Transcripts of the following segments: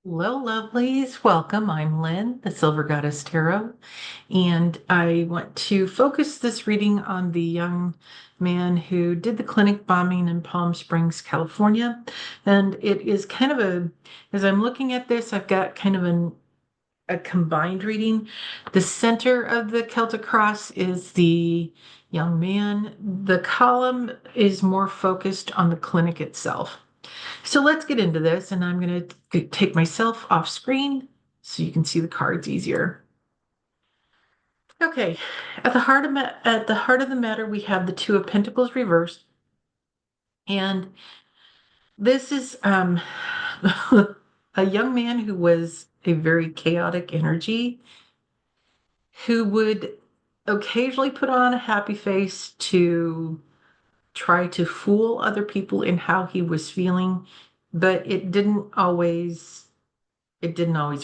Hello, lovelies. Welcome. I'm Lynn, the Silver Goddess Tarot, and I want to focus this reading on the young man who did the clinic bombing in Palm Springs, California. And it is kind of as I'm looking at this, I've got kind of a combined reading. The center of the Celtic cross is the young man. The column is more focused on the clinic itself. So let's get into this, and I'm going to take myself off screen so you can see the cards easier. Okay, at the heart of the matter, we have the Two of Pentacles reversed, and this is a young man who was a very chaotic energy, who would occasionally put on a happy face to try to fool other people in how he was feeling, but it didn't always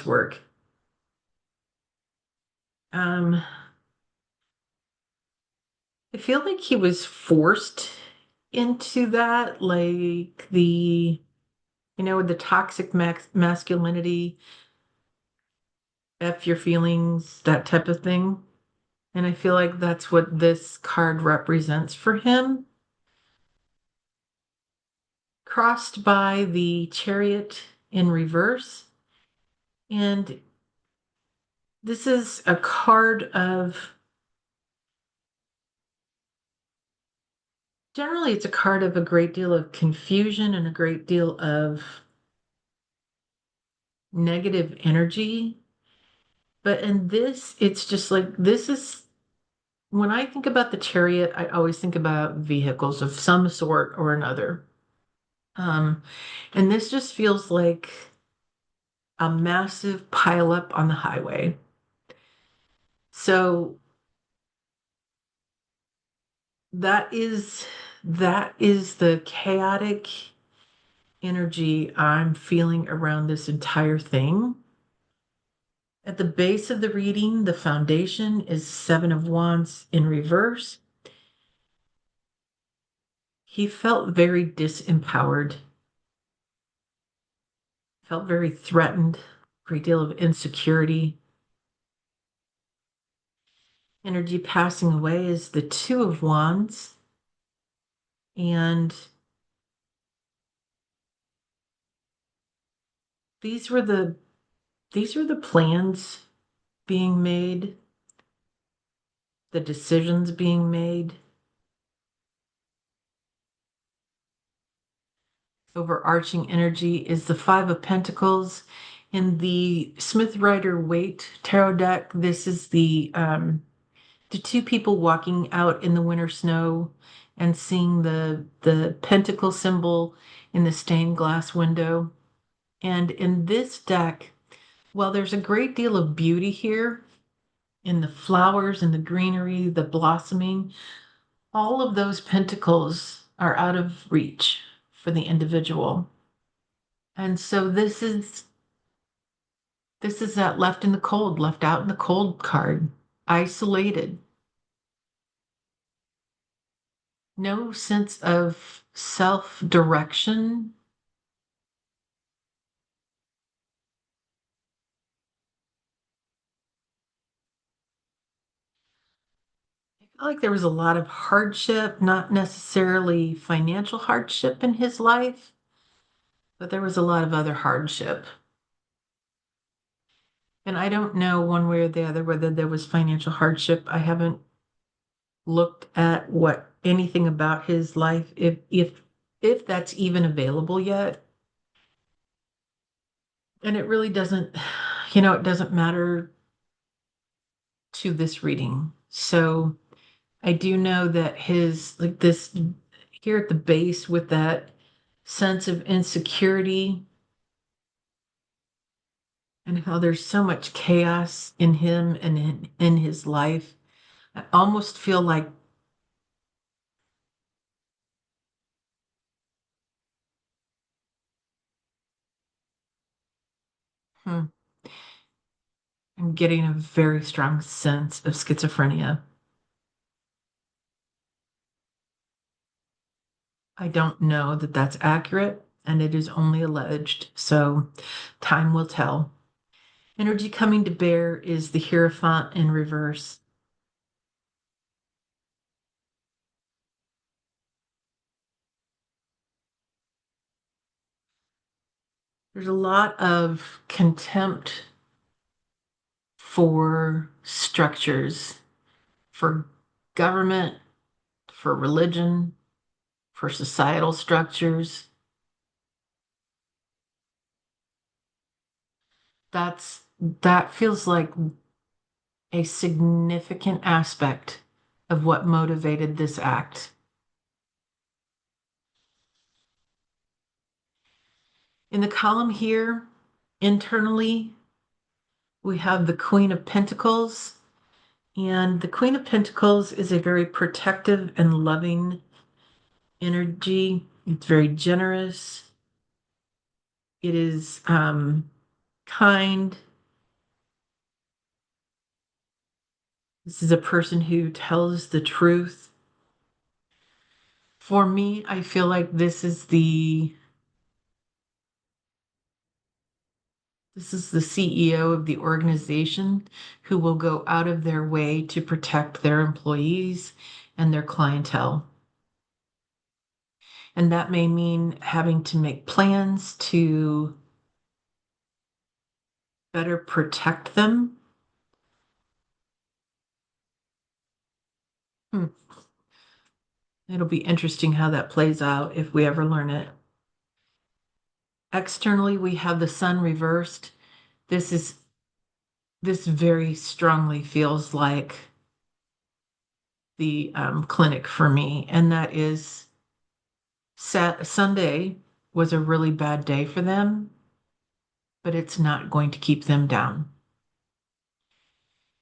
work. Um, I feel like he was forced into that, like the toxic masculinity, F your feelings, that type of thing. And I feel like that's what this card represents for him. Crossed by the Chariot in reverse. And this is a card generally, it's a card of a great deal of confusion and a great deal of negative energy. But in this, it's just like this is when I think about the Chariot, I always think about vehicles of some sort or another. Um, and this just feels like a massive pileup on the highway. So that is that is the chaotic energy I'm feeling around this entire thing. At the base of the reading, the foundation is Seven of Wands in reverse. He felt very disempowered, felt very threatened, a great deal of insecurity. Energy passing away is the Two of Wands. And these were the these were the plans being made, the decisions being made. Overarching energy is the Five of Pentacles. In the Smith Rider Waite tarot deck, this is the two people walking out in the winter snow and seeing the pentacle symbol in the stained glass window. And in this deck, well, there's a great deal of beauty here in the flowers and the greenery, the blossoming. All of those pentacles are out of reach for the individual. And so this is that left in the cold, left out in the cold card, isolated. No sense of self-direction. I feel like there was a lot of hardship, not necessarily financial hardship in his life, but there was a lot of other hardship. And I don't know one way or the other whether there was financial hardship. I haven't looked at what anything about his life, if that's even available yet. And it really doesn't, it doesn't matter to this reading. So I do know that his, like this here at the base with that sense of insecurity and how there's so much chaos in him and in his life. I almost feel like hmm, I'm getting a very strong sense of schizophrenia. I don't know that that's accurate. and it is only alleged, so time will tell. Energy coming to bear is the Hierophant in reverse. There's a lot of contempt for structures, for government, for religion, for societal structures. That feels like a significant aspect of what motivated this act. In the column here, internally, we have the Queen of Pentacles, and the Queen of Pentacles is a very protective and loving energy. It's very generous. It is kind. This is a person who tells the truth. For me, I feel like this is the CEO of the organization who will go out of their way to protect their employees and their clientele. And that may mean having to make plans to better protect them. Hmm. It'll be interesting how that plays out if we ever learn it. Externally, we have the sun reversed. This very strongly feels like the clinic for me, and that is Sunday was a really bad day for them, but it's not going to keep them down.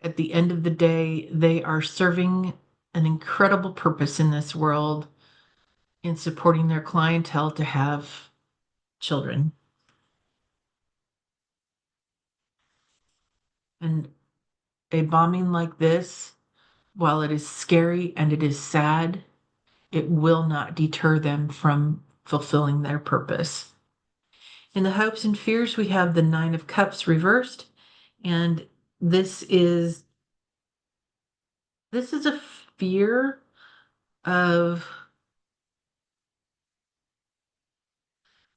At the end of the day, they are serving an incredible purpose in this world in supporting their clientele to have children. And a bombing like this, while it is scary and it is sad, it will not deter them from fulfilling their purpose. In the hopes and fears, we have the Nine of Cups reversed, and this is a fear of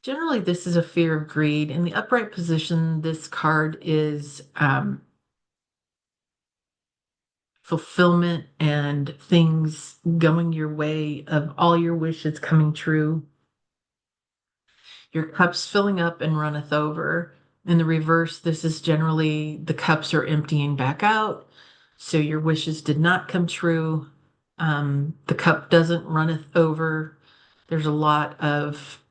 generally this is a fear of greed. In the upright position, this card is fulfillment and things going your way, of all your wishes coming true. Your cups filling up and runneth over. In the reverse, this is generally the cups are emptying back out. So your wishes did not come true. The cup doesn't runneth over. There's a lot of,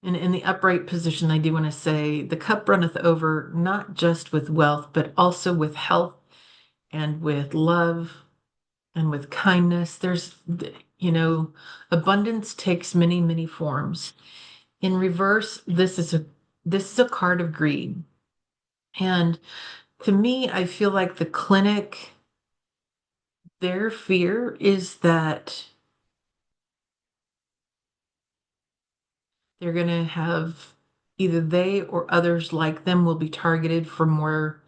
in the upright position, I do want to say the cup runneth over, not just with wealth, but also with health and with love and with kindness. Abundance takes many, many forms. In reverse, this is a card of greed. And to me, I feel like the clinic, their fear is that they're going to have either they or others like them will be targeted for more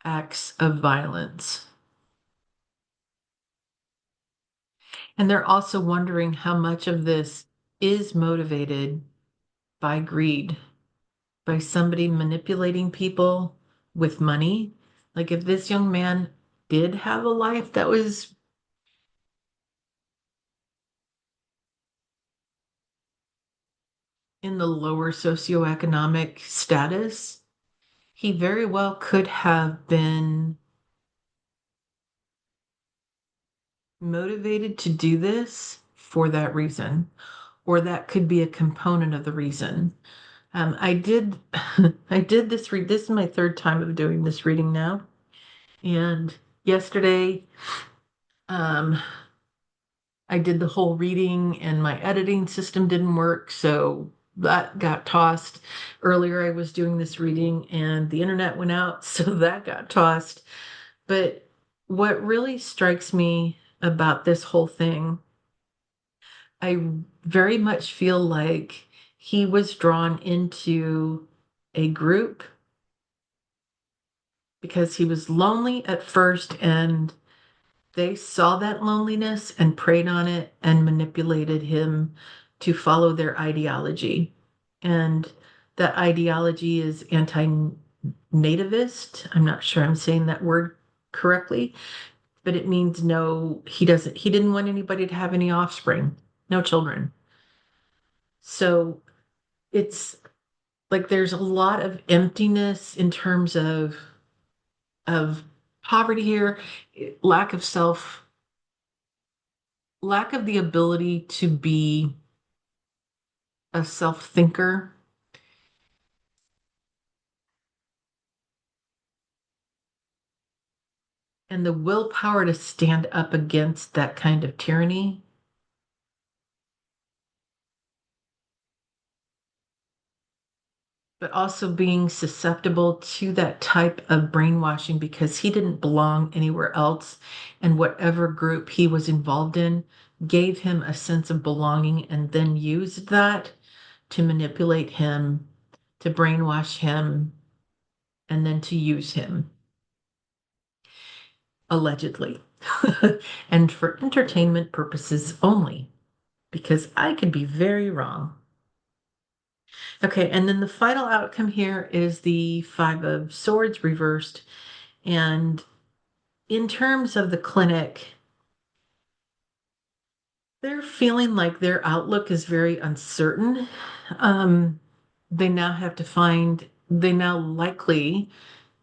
acts of violence. And they're also wondering how much of this is motivated by greed, by somebody manipulating people with money. Like if this young man did have a life that was in the lower socioeconomic status, he very well could have been motivated to do this for that reason, or that could be a component of the reason. I did, I did this read. This is my third time of doing this reading now, and yesterday, um, I did the whole reading, and my editing system didn't work, so that got tossed. Earlier, I was doing this reading, and the internet went out, so that got tossed. But what really strikes me about this whole thing. I very much feel like he was drawn into a group because he was lonely at first, and they saw that loneliness and preyed on it and manipulated him to follow their ideology. And that ideology is anti-nativist. I'm not sure I'm saying that word correctly, but it means no, he didn't want anybody to have any offspring, no children. So it's like there's a lot of emptiness in terms of poverty here, lack of self, lack of the ability to be a self thinker, and the willpower to stand up against that kind of tyranny, but also being susceptible to that type of brainwashing because he didn't belong anywhere else. And whatever group he was involved in gave him a sense of belonging and then used that to manipulate him, to brainwash him, and then to use him, allegedly, and for entertainment purposes only, because I could be very wrong. Okay, and then the final outcome here is the Five of Swords reversed. And in terms of the clinic, they're feeling like their outlook is very uncertain. Um, they now likely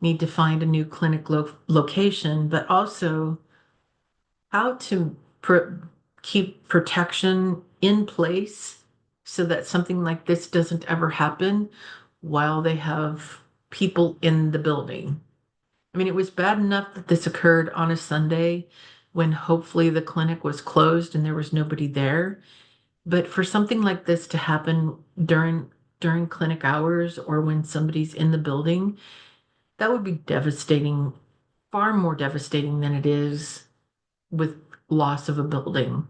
need to find a new clinic location, but also how to keep protection in place so that something like this doesn't ever happen while they have people in the building. I mean, it was bad enough that this occurred on a Sunday when hopefully the clinic was closed and there was nobody there. But for something like this to happen during clinic hours or when somebody's in the building, that would be devastating, far more devastating than it is with loss of a building.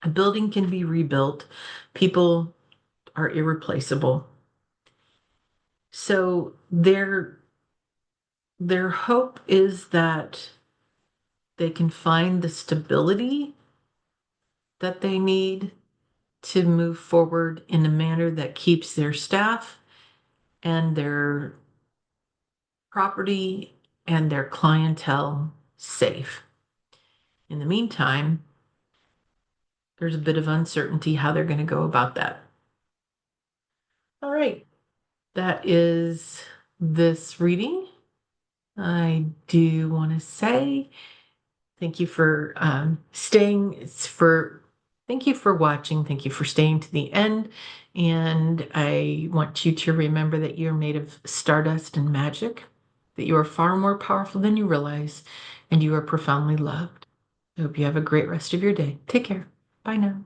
A building can be rebuilt. People are irreplaceable. So their hope is that they can find the stability that they need to move forward in a manner that keeps their staff and their property and their clientele safe. In the meantime, there's a bit of uncertainty how they're going to go about that. All right, that is this reading. I do want to say thank you for thank you for watching. Thank you for staying to the end. And I want you to remember that you're made of stardust and magic, that you are far more powerful than you realize, and you are profoundly loved. I hope you have a great rest of your day. Take care. Bye now.